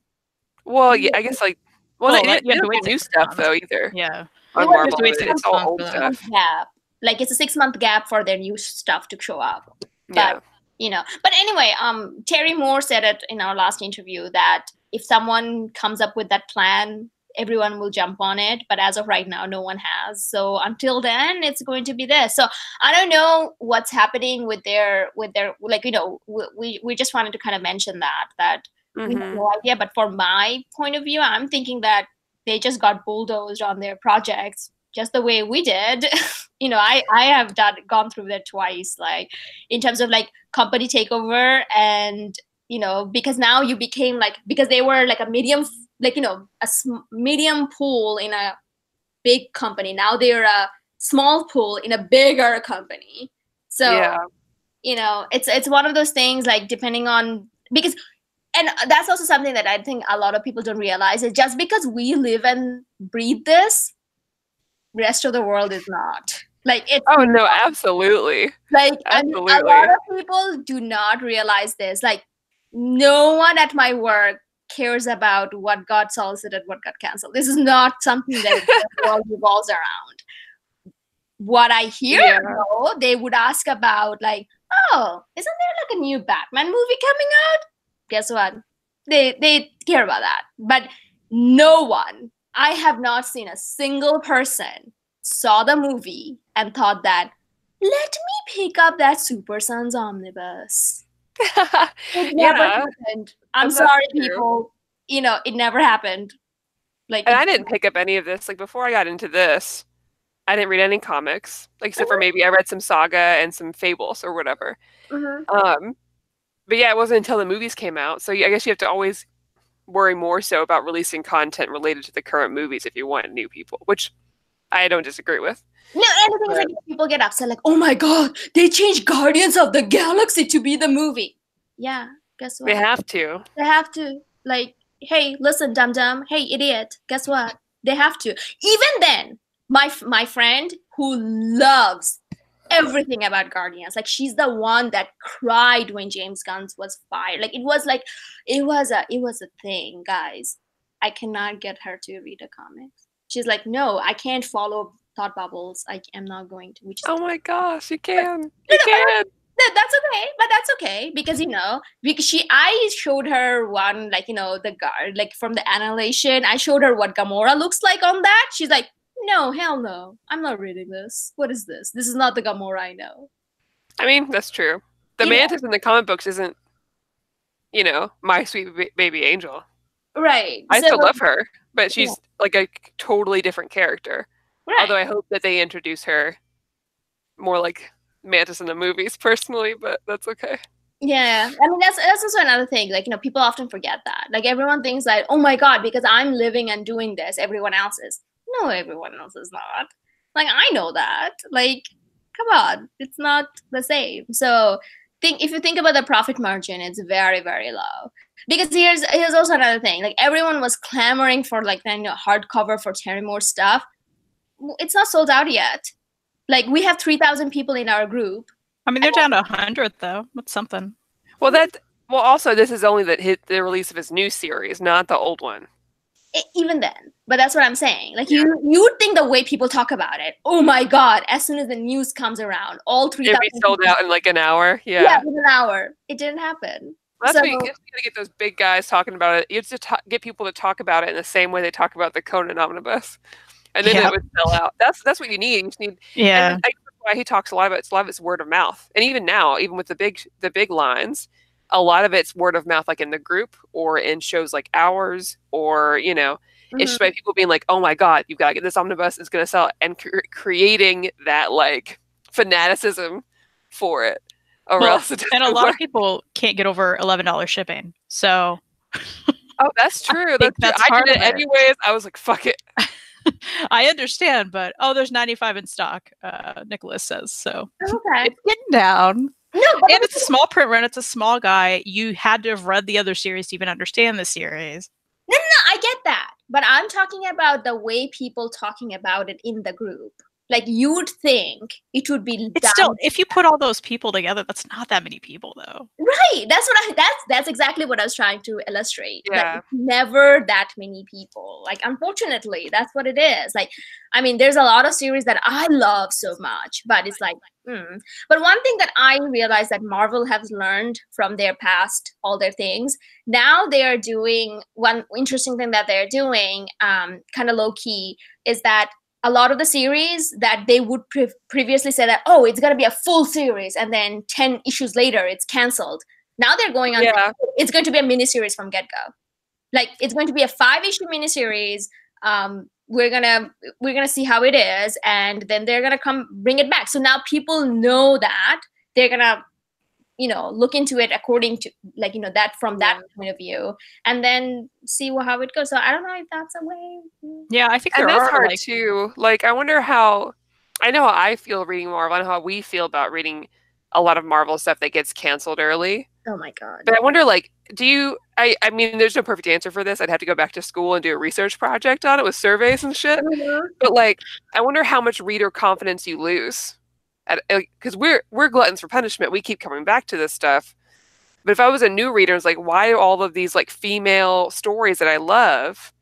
Speaker 2: Well, yeah, I guess like they don't get new stuff though either.
Speaker 3: Yeah,
Speaker 2: on Marvel, it's all old stuff.
Speaker 1: Gap. Like it's a 6-month gap for their new stuff to show up. But
Speaker 2: Yeah.
Speaker 1: you know, but anyway, Terry Moore said it in our last interview that if someone comes up with that plan, everyone will jump on it. But as of right now, no one has. So until then, it's going to be this. So I don't know what's happening with their like, you know, we just wanted to kind of mention that we have no idea. But for my point of view, I'm thinking that they just got bulldozed on their projects just the way we did. You know, I have gone through that twice, like in terms of like company takeover, and you know, because now you became like, because they were like a medium, like, you know, a medium pool in a big company. Now they're a small pool in a bigger company. So you know, it's one of those things, like depending on, because, and that's also something that I think a lot of people don't realize, is just because we live and breathe this, rest of the world is not. Like it's
Speaker 2: no, absolutely.
Speaker 1: Like
Speaker 2: absolutely.
Speaker 1: I mean, a lot of people do not realize this. Like no one at my work cares about what got solicited, what got canceled. This is not something that the world revolves around. What I hear though, they would ask about like, oh, isn't there like a new Batman movie coming out? Guess what? They care about that. But no one, I have not seen a single person saw the movie and thought that, let me pick up that Super Sons Omnibus. It never happened. I'm sorry, people. You know, it never happened. Like,
Speaker 2: and I didn't pick up any of this. Like before I got into this, I didn't read any comics, like except for maybe I read some Saga and some Fables or whatever. But yeah, it wasn't until the movies came out. So I guess you have to always worry more so about releasing content related to the current movies if you want new people, which I don't disagree with.
Speaker 1: No, and the thing is, like, people get upset, like, oh my god, they changed Guardians of the Galaxy to be the movie. Yeah, guess what?
Speaker 2: They have to.
Speaker 1: They have to. Like, hey, listen, dum-dum. Hey, idiot. Guess what? They have to. Even then, my friend who loves everything about Guardians, like, she's the one that cried when James Gunn was fired. Like, it was a thing, guys. I cannot get her to read a comic. She's like, no, I can't follow thought bubbles. I am not going to. Which is
Speaker 2: oh my gosh, you can. You can.
Speaker 1: That's okay, but that's okay because because I showed her one like the guard like from the annihilation. I showed her what Gamora looks like on that. She's like, no, hell no, I'm not reading this. What is this? This is not the Gamora I know.
Speaker 2: I mean, that's true. The Mantis in the comic books isn't, my sweet baby angel.
Speaker 1: Right.
Speaker 2: I still love her, but she's like a totally different character. Right. Although I hope that they introduce her more like Mantis in the movies personally, but that's okay.
Speaker 1: Yeah, I mean that's also another thing. Like people often forget that. Like everyone thinks that, oh my god, because I'm living and doing this, everyone else is. No, everyone else is not. Like I know that. Like, come on, it's not the same. So if you think about the profit margin, it's very, very low. Because here's also another thing. Like everyone was clamoring for like hardcover for Terry Moore stuff. It's not sold out yet. Like we have 3,000 people in our group.
Speaker 3: I mean, they're down to 100 though. That's something.
Speaker 2: Well, also this is only the release of his new series, not the old one.
Speaker 1: Even then, but that's what I'm saying. Like you would think the way people talk about it. Oh my god! As soon as the news comes around, all 3,000
Speaker 2: it'd be sold out in like an hour.
Speaker 1: Yeah, in an hour. It didn't happen.
Speaker 2: That's what you gotta get those big guys talking about it. You have to get people to talk about it in the same way they talk about the Conan Omnibus. And then it would sell out. That's what you need. You just need.
Speaker 3: Yeah.
Speaker 2: And that's why he talks a lot of it's word of mouth. And even now, even with the big lines, a lot of it's word of mouth, like in the group or in shows like ours, or it's just by people being like, "Oh my god, you've got to get this omnibus. It's going to sell," and creating that like fanaticism for it. Or else it
Speaker 3: and a lot of people can't get over $11 shipping. So.
Speaker 2: Oh, that's true. That's I did it anyways. I was like, "Fuck it."
Speaker 3: I understand, but there's 95 in stock, Nicholas says. So
Speaker 1: okay.
Speaker 3: It's getting down.
Speaker 1: No,
Speaker 3: and it's a small print run. It's a small guy. You had to have read the other series to even understand the series.
Speaker 1: No, I get that. But I'm talking about the way people talking about it in the group. Like you'd think it would be.
Speaker 3: It's still, if you put all those people together, that's not that many people, though.
Speaker 1: Right. That's exactly what I was trying to illustrate.
Speaker 2: Yeah.
Speaker 1: Like, never that many people. Like, unfortunately, that's what it is. Like, I mean, there's a lot of series that I love so much, but it's like, But one thing that I realized that Marvel has learned from their past, all their things, now they are doing one interesting thing that they're doing, kind of low key, is that a lot of the series that they would previously say that, oh, it's going to be a full series, and then 10 issues later, it's canceled. Now they're going on, it's going to be a miniseries from get-go. Like, it's going to be a 5-issue miniseries. We're gonna see how it is, and then they're gonna come bring it back. So now people know that they're gonna, look into it according to that from that point of view, and then see how it goes. So I don't know if that's a way.
Speaker 3: Yeah, I think
Speaker 2: that's hard too. Like, I wonder how. I know how I feel reading Marvel. I know how we feel about reading a lot of Marvel stuff that gets canceled early.
Speaker 1: Oh my god!
Speaker 2: But I wonder, like, do you? I mean, there's no perfect answer for this. I'd have to go back to school and do a research project on it with surveys and shit. But like, I wonder how much reader confidence you lose, because we're gluttons for punishment. We keep coming back to this stuff. But if I was a new reader, it's like, why do all of these like female stories that I love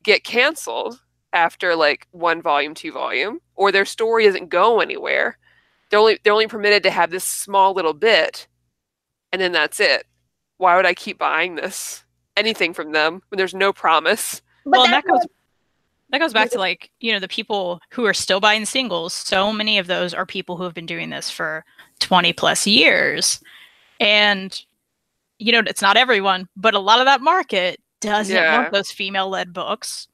Speaker 2: get canceled after like 1 volume, 2 volume, or their story doesn't go anywhere? They're only permitted to have this small little bit, and then that's it. Why would I keep buying anything from them when there's no promise?
Speaker 3: Well, and that goes back to like, the people who are still buying singles. So many of those are people who have been doing this for 20 plus years. And, it's not everyone, but a lot of that market doesn't want those female-led books.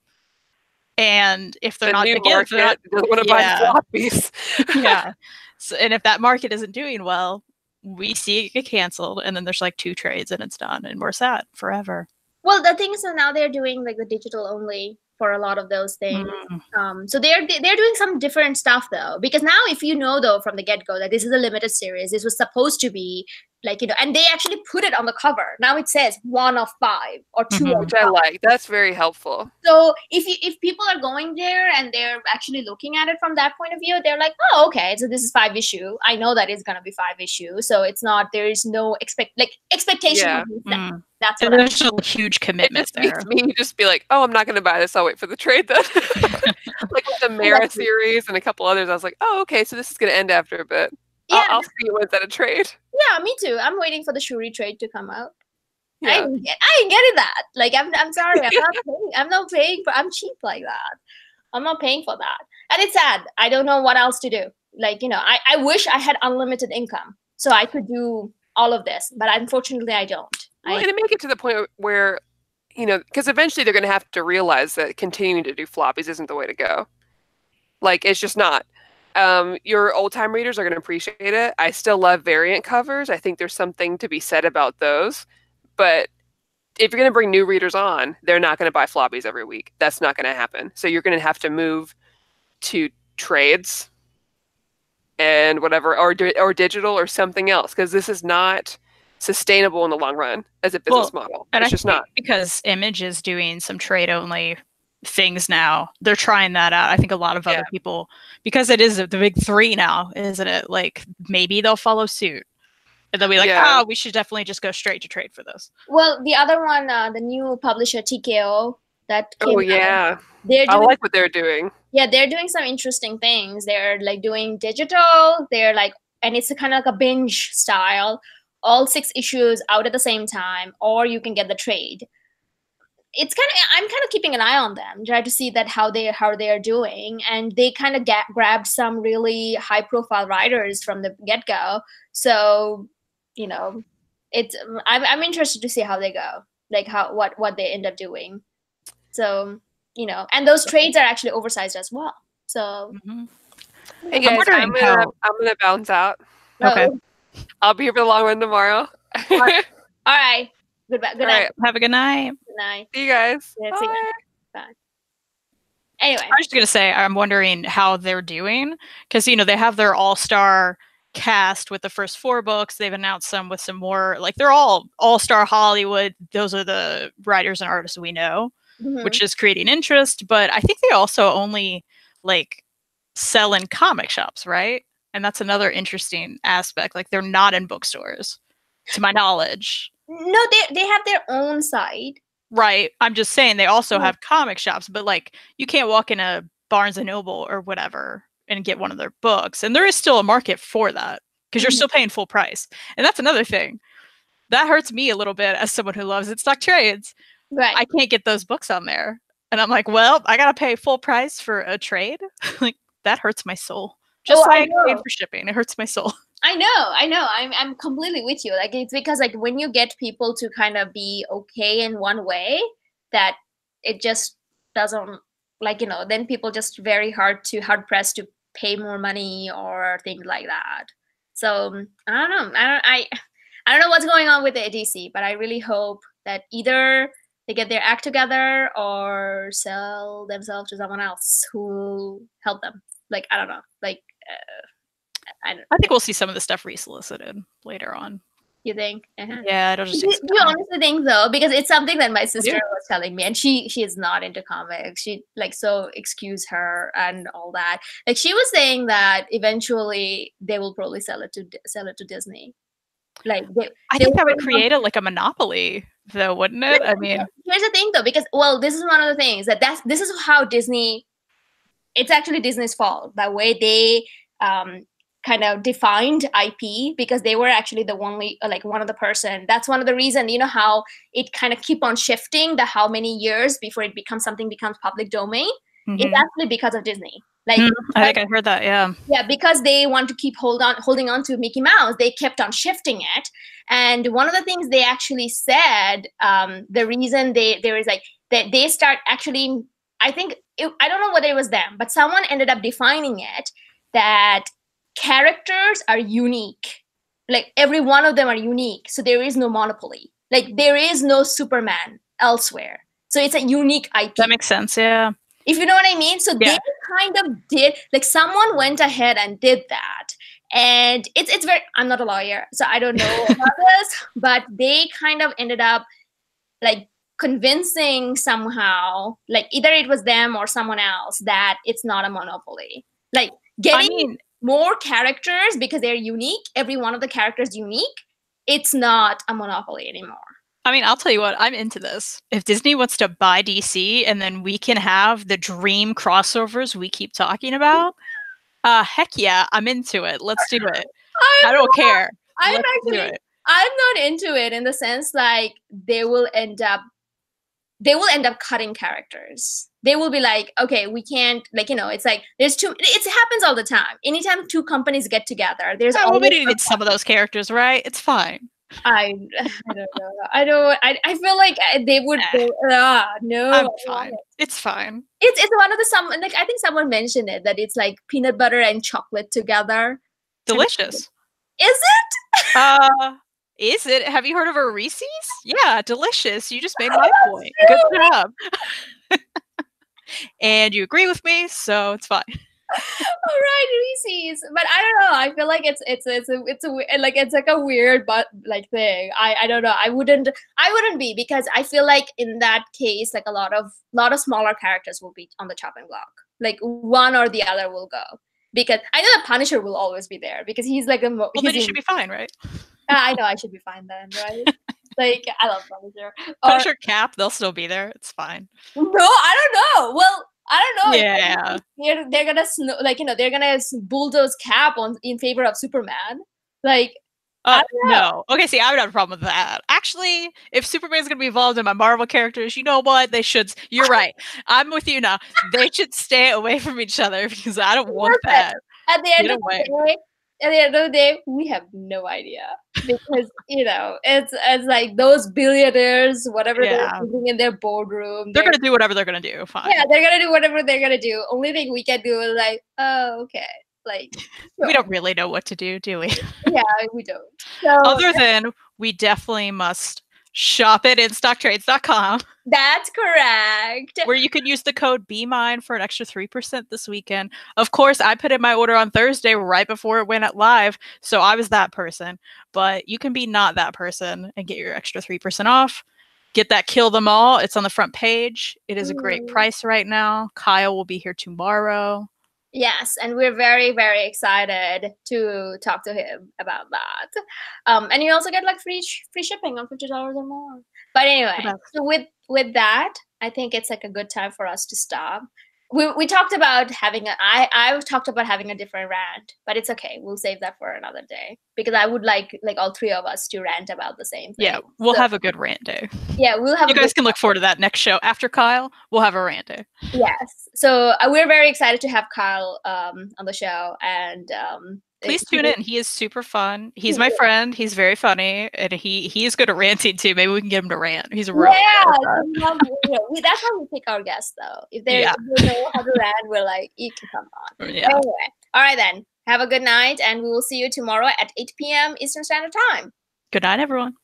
Speaker 3: And if they're not, again,
Speaker 2: doesn't want to buy floppies.
Speaker 3: Yeah. So, and if that market isn't doing well, we see it get canceled, and then there's like 2 trades and it's done, and we're sad forever.
Speaker 1: Well, the thing is that now they're doing like the digital only for a lot of those things. So they're doing some different stuff though, because now if though from the get-go that this is a limited series, this was supposed to be like, you know, and they actually put it on the cover. Now it says 1 of 5 or 2 of 5.
Speaker 2: Which I like. That's very helpful.
Speaker 1: So if people are going there and they're actually looking at it from that point of view, they're like, oh, okay, so this is 5 issue. I know that it's gonna be 5 issue. So it's not, there is no expectation of set. That's what
Speaker 3: there's a huge commitment there.
Speaker 2: Me just be like, oh, I'm not gonna buy this. I'll wait for the trade then. Like with the Mara series and a couple others, I was like, oh, okay, so this is gonna end after a bit. Yeah. I'll see it when it's at a trade.
Speaker 1: Yeah, me too. I'm waiting for the Shuri trade to come out. Yeah. I ain't getting that. Like, I'm sorry. I'm not paying for, I'm cheap like that. I'm not paying for that. And it's sad. I don't know what else to do. Like, you know, I wish I had unlimited income so I could do all of this, but unfortunately I don't.
Speaker 2: Well, and to make it to the point where, you know, because eventually they're going to have to realize that continuing to do floppies isn't the way to go. Like, it's just not. Your old-time readers are going to appreciate it. I still love variant covers. I think there's something to be said about those. But if you're going to bring new readers on, they're not going to buy floppies every week. That's not going to happen. So you're going to have to move to trades and whatever, or digital or something else, because this is not sustainable in the long run as a business model.
Speaker 3: And
Speaker 2: it's just not.
Speaker 3: Because Image is doing some trade-only things now. They're trying that out. I think a lot of other people, because it is the big 3 now, isn't it? Like, maybe they'll follow suit. And they'll be like, we should definitely just go straight to trade for this.
Speaker 1: Well, the other one, the new publisher, TKO, that came out,
Speaker 2: I like what they're doing.
Speaker 1: Yeah, they're doing some interesting things. They're like doing digital. They're like, and it's kind of like a binge style, all 6 issues out at the same time, or you can get the trade. It's kind of, I'm kind of keeping an eye on them, try to see that how they are doing, and they kind of grabbed some really high profile writers from the get go. So, you know, it's I'm interested to see how they go, like what they end up doing. So, you know, and those trades are actually oversized as well. So,
Speaker 2: hey guys, I'm gonna bounce out.
Speaker 3: Okay,
Speaker 2: I'll be here for the long run tomorrow.
Speaker 1: All right. Good night.
Speaker 3: Right. Have a good night.
Speaker 1: Good night.
Speaker 2: See you guys.
Speaker 1: Yeah, see you guys. Bye. Anyway,
Speaker 3: I was just gonna say, I'm wondering how they're doing, because, you know, they have their all-star cast with the first 4 books. They've announced some with some more, like, they're all all-star Hollywood. Those are the writers and artists we know, which is creating interest. But I think they also only like sell in comic shops, right? And that's another interesting aspect. Like, they're not in bookstores, to my knowledge.
Speaker 1: No, they have their own site.
Speaker 3: Right. I'm just saying they also have comic shops, but like, you can't walk in a Barnes and Noble or whatever and get one of their books. And there is still a market for that, because you're still paying full price. And that's another thing that hurts me a little bit as someone who loves it stock trades.
Speaker 1: Right.
Speaker 3: I can't get those books on there. And I'm like, well, I got to pay full price for a trade. Like, that hurts my soul. Just like paid for shipping. It hurts my soul.
Speaker 1: I know. I'm completely with you. Like, it's because, like, when you get people to kind of be okay in one way, that it just doesn't, like, you know, then people just hard pressed to pay more money or things like that. So I don't know. I don't know what's going on with the DC, but I really hope that either they get their act together or sell themselves to someone else who will help them. Like, I don't know. Like,
Speaker 3: I think we'll see some of the stuff resolicited later on.
Speaker 1: You think?
Speaker 3: Yeah, it'll just.
Speaker 1: Do you honestly think though? Because it's something that my sister was telling me, and she is not into comics. She so excuse her and all that. Like, she was saying that eventually they will probably sell it to Disney. Like,
Speaker 3: I think that would create a monopoly, though, wouldn't it? I mean,
Speaker 1: here's the thing though, because this is one of the things this is how Disney. It's actually Disney's fault, the way they kind of defined IP, because they were actually the only, like, one of the person. That's one of the reason, you know, how it kind of keep on shifting, how many years before it becomes public domain. It's actually because of Disney. Like,
Speaker 3: I think I heard that. Yeah,
Speaker 1: because they want to keep holding on to Mickey Mouse, they kept on shifting it. And one of the things they actually said, the reason there is like that they start actually, I think I don't know whether it was them, but someone ended up defining it that characters are unique. Like, every one of them are unique. So there is no monopoly. Like, there is no Superman elsewhere. So it's a unique IP.
Speaker 3: That makes sense, yeah.
Speaker 1: If you know what I mean? So they kind of did, like, someone went ahead and did that And it's very, I'm not a lawyer, so I don't know about this, but they kind of ended up like convincing somehow, like either it was them or someone else, that it's not a monopoly. Like getting more characters because they're unique, every one of the characters unique, it's not a monopoly anymore.
Speaker 3: I mean, I'll tell you what, I'm into this. If Disney wants to buy DC and then we can have the dream crossovers we keep talking about, heck yeah, I'm into it. Let's do it. I don't care.
Speaker 1: I'm not into it in the sense like they will end up cutting characters. They will be like, okay, we can't, like, you know, it's like there's too, it happens all the time. Anytime two companies get together, there's
Speaker 3: always need some of those characters, right? It's fine.
Speaker 1: I don't know. I feel like they would no.
Speaker 3: I'm fine. It's fine.
Speaker 1: It's one of the like I think someone mentioned it, that it's like peanut butter and chocolate together.
Speaker 3: Delicious.
Speaker 1: Is it?
Speaker 3: Is it? Have you heard of a Reese's? Yeah, delicious. You just made my point. Good job. And you agree with me, so it's fine.
Speaker 1: All right, Reese's, but I don't know. I feel like it's like a weird but like thing. I don't know. I wouldn't be, because I feel like in that case, like a lot of smaller characters will be on the chopping block. Like one or the other will go, because I know the Punisher will always be there because he's like
Speaker 3: well, then you should be fine, right?
Speaker 1: I know I should be fine then, right? Like I love Punisher.
Speaker 3: Punisher, Cap, they'll still be there. It's fine.
Speaker 1: No, I don't know. Well, I don't know.
Speaker 3: Yeah,
Speaker 1: they're gonna they're gonna bulldoze Cap in favor of Superman. Like,
Speaker 3: no. Okay, see, I would have a problem with that. Actually, if Superman's gonna be involved in my Marvel characters, you know what? They should. You're right. I'm with you now. They should stay away from each other because I don't want that.
Speaker 1: At the end of the day, we have no idea, because it's like those billionaires, whatever they're doing in their boardroom,
Speaker 3: they're gonna do whatever they're gonna do. Fine.
Speaker 1: Yeah, they're gonna do whatever they're gonna do. Only thing we can do is like, oh, okay, like
Speaker 3: we don't really know what to do we?
Speaker 1: Yeah, we don't. So,
Speaker 3: other than we definitely must shop at InStockTrades.com.
Speaker 1: That's correct.
Speaker 3: Where you can use the code BeMine for an extra 3% this weekend. Of course, I put in my order on Thursday right before it went live, so I was that person. But you can be not that person and get your extra 3% off. Get that Kill Them All. It's on the front page. It is a great price right now. Kyle will be here tomorrow.
Speaker 1: Yes, and we're very, very excited to talk to him about that. And you also get like free shipping on $50 or more. But anyway, so with that, I think it's like a good time for us to stop. We talked about having I talked about having a different rant, but it's okay. We'll save that for another day, because I would like all three of us to rant about the same thing.
Speaker 3: Yeah, we'll have a good rant day.
Speaker 1: Yeah, we'll have.
Speaker 3: You guys can look forward to that next show after Kyle. We'll have a rant day.
Speaker 1: Yes, so we're very excited to have Kyle on the show, and
Speaker 3: please tune in. He is super fun. He's my friend. He's very funny, and he is good at ranting too. Maybe we can get him to rant. He's a real
Speaker 1: that's how we pick our guests, though. If they know how to rant, we're like, you can come on.
Speaker 3: Yeah.
Speaker 1: Anyway, all right then. Have a good night, and we will see you tomorrow at 8 p.m. Eastern Standard Time.
Speaker 3: Good night, everyone.